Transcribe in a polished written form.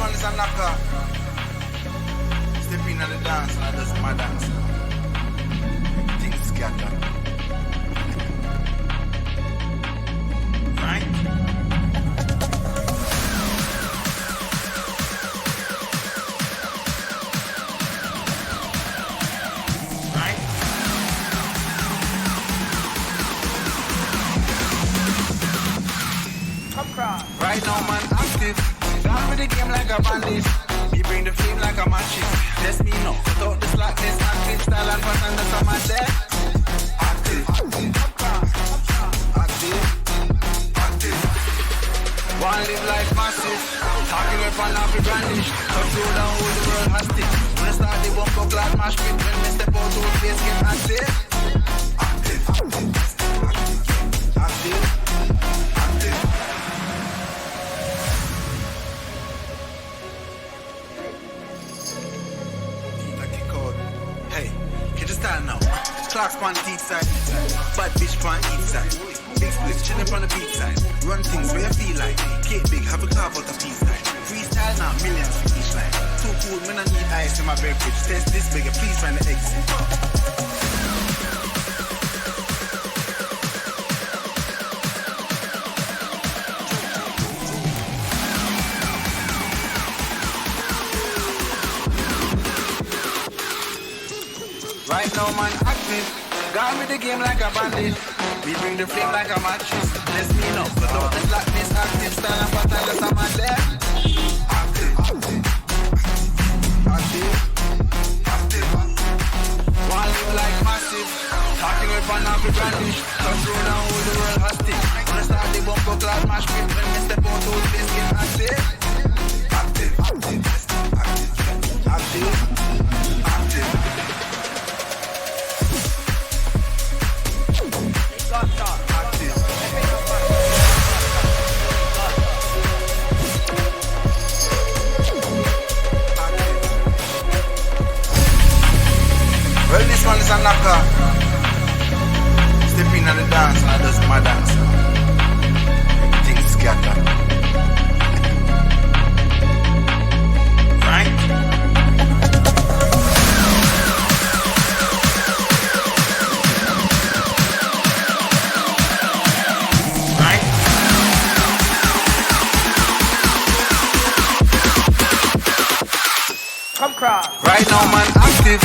one is a knocker. Step in at the dance and I does my dance. Things scatter. Right? Right? Right now, man, active. Down with the game like a bandit. Me bring the flame like a matches. Test me now. Without the slackness, active style and pattern that's on my set. Active. Active. Active. One live life massive. Talking up and off the brandish. Control down whole the world hostage. When I start the bump up like mash pit. When I step out, whole place get active. Active. Active. Active. Style now. Clocks on the teeth side. Bad bitch on each side. Big splits chillin' on the beat side. Run things where you feel like. Cake big, have a carve out the piece side. Freestyle now, millions for each line. Too cool, man, I need ice in my beverage. Test this bigger, please find the exit. Right now, man, active. Gone with the game like a bandit. We bring the flame like a mattress. Let's me know. Without the slackness, active. Stand up and tell us I'm on there. Active. Active. Active. One live like massive. Talking with an happy brandish. Control down whole the world hostage. When I start the bump up like mash pit. When I step out, whole place get active. Active. Active. Active. Active. Active. Well, this one is a knocker. Step in at the dance and I does my dance. Things scatter. Right? Right now, man, active.